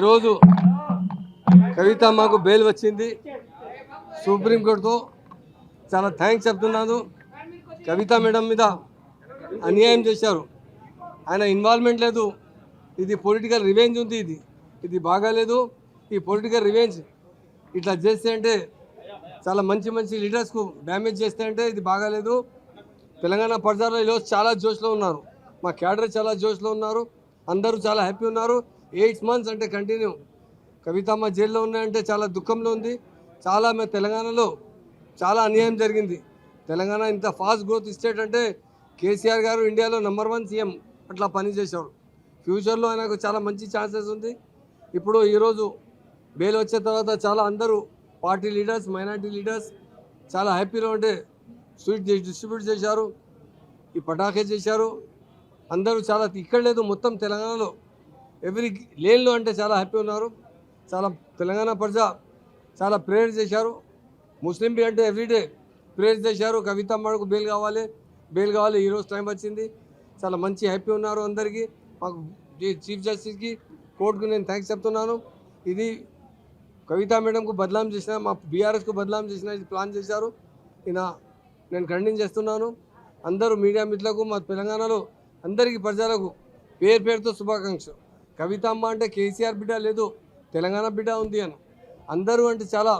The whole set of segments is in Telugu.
ఈరోజు కవితమ్మకు బెయిల్ వచ్చింది సుప్రీంకోర్టుతో. చాలా థ్యాంక్స్ చెప్తున్నాను. కవిత మేడం మీద అన్యాయం చేశారు, ఆయన ఇన్వాల్వ్మెంట్ లేదు. ఇది పొలిటికల్ రివెంజ్ ఉంది, ఇది బాగాలేదు. ఈ పొలిటికల్ రివెంజ్ ఇట్లా చేస్తే అంటే చాలా మంచి లీడర్స్కు డ్యామేజ్ చేస్తే అంటే ఇది బాగాలేదు. తెలంగాణ ప్రజలు ఈరోజు చాలా జోష్లో ఉన్నారు, మా క్యాడర్ చాలా జోష్లో ఉన్నారు, అందరూ చాలా హ్యాపీ ఉన్నారు. 8 months అంటే కంటిన్యూ కవితమ్మ జైల్లో ఉన్నాయంటే చాలా దుఃఖంలో ఉంది. చాలా మేము తెలంగాణలో చాలా అన్యాయం జరిగింది. తెలంగాణ ఇంత ఫాస్ట్ గ్రోత్ స్టేట్ అంటే కేసీఆర్ గారు ఇండియాలో #1 సీఎం అట్లా పనిచేశారు. ఫ్యూచర్లో ఆయనకు చాలా మంచి ఛాన్సెస్ ఉంది. ఇప్పుడు ఈరోజు బెయిల్ వచ్చే తర్వాత చాలా అందరూ పార్టీ లీడర్స్, మైనార్టీ లీడర్స్ చాలా హ్యాపీలో ఉంటే స్వీట్ డిస్ట్రిబ్యూట్ చేశారు, ఈ పటాకే చేశారు. అందరూ చాలా ఇక్కడ లేదు, మొత్తం తెలంగాణలో ఎవ్రీ లేన్లో అంటే చాలా హ్యాపీ ఉన్నారు. చాలా తెలంగాణ ప్రజ చాలా ప్రేయర్ చేశారు. ముస్లిం బి అంటే ఎవ్రీడే ప్రేయర్ చేశారు. కవితమ్మకు బెయిల్ కావాలి, బెయిల్ కావాలి. ఈరోజు టైం వచ్చింది, చాలా మంచి హ్యాపీ ఉన్నారు అందరికీ. మాకు చీఫ్ జస్టిస్కి, కోర్టుకు నేను థ్యాంక్స్ చెప్తున్నాను. ఇది కవితా మేడంకు బదలాం చేసిన, మా బీఆర్ఎస్కు బదలాం చేసిన ఇది ప్లాన్ చేశారు. నేను ఖండించేస్తున్నాను చేస్తున్నాను. అందరూ మీడియా మిత్రులకు, మా తెలంగాణలో అందరికీ ప్రజలకు పేరుతో శుభాకాంక్షలు. కవితమ్మ అంటే కేసీఆర్ బిడ్డ లేదు, తెలంగాణ బిడ్డ ఉంది అని అందరూ అంటే చాలా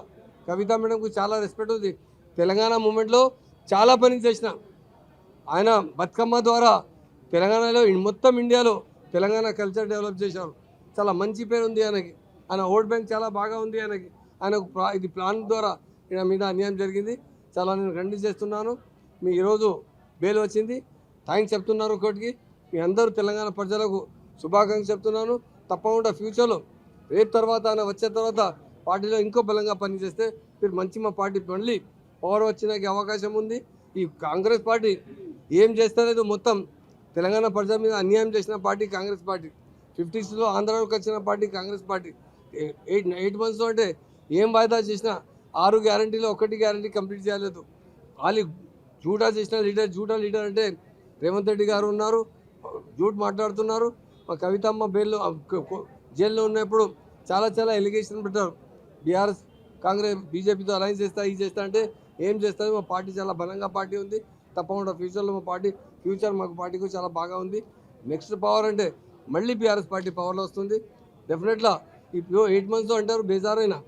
కవితా మేడంకు చాలా రెస్పెక్ట్ ఉంది. తెలంగాణ మూమెంట్లో చాలా పని చేసిన ఆయన బతుకమ్మ ద్వారా తెలంగాణలో మొత్తం ఇండియాలో తెలంగాణ కల్చర్ డెవలప్ చేశారు. చాలా మంచి పేరు ఉంది ఆయనకి. ఆయన ఓట్ బ్యాంక్ చాలా బాగా ఉంది ఆయనకి. ఆయనకు ఇది ప్లాన్ ద్వారా ఈయన మీద అన్యాయం జరిగింది. చాలా నేను ఖండించేస్తున్నాను. మీ ఈరోజు బెయిల్ వచ్చింది, థ్యాంక్స్ చెప్తున్నారు కోర్టుకి. మీ అందరూ తెలంగాణ ప్రజలకు శుభాకాంక్షలు చెప్తున్నాను. తప్పకుండా ఫ్యూచర్లో రేపు తర్వాత ఆయన వచ్చే తర్వాత పార్టీలో ఇంకో బలంగా పనిచేస్తే మీరు మంచి మా పార్టీ మళ్ళీ పవర్ వచ్చడానికి అవకాశం ఉంది. ఈ కాంగ్రెస్ పార్టీ ఏం చేస్తలేదు, మొత్తం తెలంగాణ ప్రజల మీద అన్యాయం చేసిన పార్టీ కాంగ్రెస్ పార్టీ. 50sలో ఆంధ్రాలోకి వచ్చిన పార్టీ కాంగ్రెస్ పార్టీ. 8 months అంటే ఏం వాయిదా చేసినా 6 గ్యారంటీలో 1 గ్యారంటీ కంప్లీట్ చేయలేదు. వాళ్ళు జూటా చేసిన జూటా లీడర్ అంటే రేవంత్ రెడ్డి గారు ఉన్నారు, జూట్ మాట్లాడుతున్నారు. మా కవితమ్మ జైల్లో ఉన్నప్పుడు చాలా ఎలిగేషన్ పెట్టారు. బీఆర్ఎస్ కాంగ్రెస్ బీజేపీతో అలయన్స్ చేస్తా, ఇది చేస్తా అంటే ఏం చేస్తుంది. మా పార్టీ చాలా బలంగా పార్టీ ఉంది. తప్పకుండా ఫ్యూచర్లో మా పార్టీ మాకు పార్టీకి చాలా బాగా ఉంది. నెక్స్ట్ పవర్ అంటే మళ్ళీ బీఆర్ఎస్ పార్టీ పవర్లో వస్తుంది డెఫినెట్గా. ఇప్పుడు 8 months అంటారు, బేజారైనా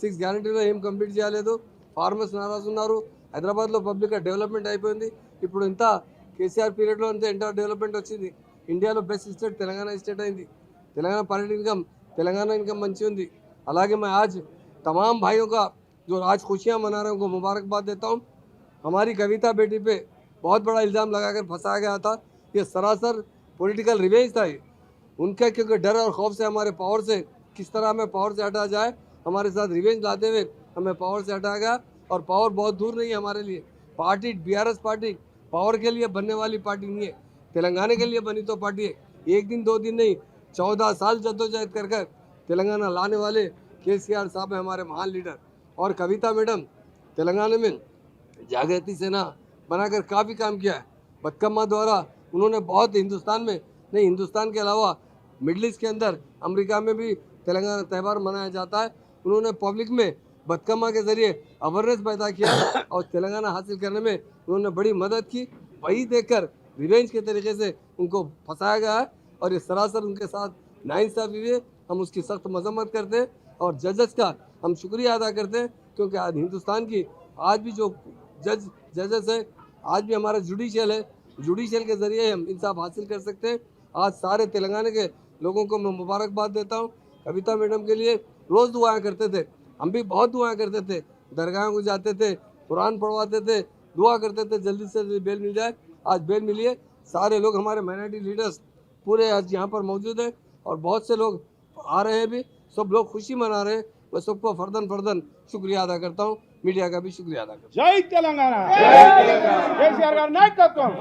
6 గ్యారంటీలో ఏం కంప్లీట్ చేయలేదు. ఫార్మర్స్ నారాజు ఉన్నారు. హైదరాబాద్లో పబ్లిక్ డెవలప్మెంట్ అయిపోయింది. ఇప్పుడు ఇంత కేసీఆర్ పీరియడ్లో అంతా ఎంత డెవలప్మెంట్ వచ్చింది. ఇండియాలో బెస్ట్ స్టేట్ తెలంగాణ స్టేట్ అయింది. తెలంగాణ पर्यटन इनकम, तेलंगाना इनकम मंची होंगी. అలాగే मैं आज तमाम भाइयों का जो आज खुशियाँ मना रहे हैं उनको मुबारकबाद देता हूँ. हमारी कविता बेटी पे बहुत बड़ा इल्ज़ाम लगाकर फंसाया गया था. ये सरासर पॉलिटिकल रिवेंज था ये उनका, क्योंकि डर और खौफ से हमारे पावर से किस तरह हमें पावर से हटा जाए, हमारे साथ रिवेंज लाते हुए हमें पावर से हटाया गया. और पावर बहुत दूर नहीं है हमारे लिए. पार्टी बीआरएस पार्टी पावर के लिए बनने वाली पार्टी नहीं है, तेलंगाना के लिए बनी तो पार्टी है. 1 दिन 2 दिन नहीं, 14 साल जद्दोजहद कर तेलंगाना लाने वाले केसीआर साहब है हमारे महान लीडर. और कविता मैडम तेलंगाना में जागृति सेना बनाकर काफ़ी काम किया है. बतकम्मा द्वारा उन्होंने बहुत हिंदुस्तान में नहीं, हिंदुस्तान के अलावा मिडल ईस्ट के अंदर अमेरिका में भी तेलंगाना त्यौहार मनाया जाता है. उन्होंने पब्लिक में बतकम्मा के ज़रिए अवेयरनेस पैदा किया और तेलंगाना हासिल करने में उन्होंने बड़ी मदद की. वही देखकर रिवेंज के तरीके से उनको फंसाया गया है और ये सरासर उनके साथ नाइंसाफ़ी हुई है. हम उसकी सख्त मजम्मत करते हैं और जजेस का हम शुक्रिया अदा करते हैं, क्योंकि आज हिंदुस्तान की आज भी जो जजेस है, आज भी हमारा जुडिशियल है, जुडिशियल के ज़रिए हम इंसाफ हासिल कर सकते हैं. आज सारे तेलंगाना के लोगों को मैं मुबारकबाद देता हूँ. कविता मैडम के लिए रोज़ दुआएं करते थे, हम भी बहुत दुआएं करते थे, दरगाहों को जाते थे, कुरान पढ़वाते थे, दुआ करते थे जल्दी से जल्दी बेल मिल जाए. आज बेल मिली है. सारे लोग हमारे माइनॉरिटी लीडर्स पूरे आज यहाँ पर मौजूद हैं और बहुत से लोग आ रहे हैं भी. सब लोग खुशी मना रहे हैं. मैं सबको फर्दन शुक्रिया अदा करता हूँ, मीडिया का भी शुक्रिया अदा करता हूँ. जय तेलंगाना, केसीआर गारी नायकत्వం.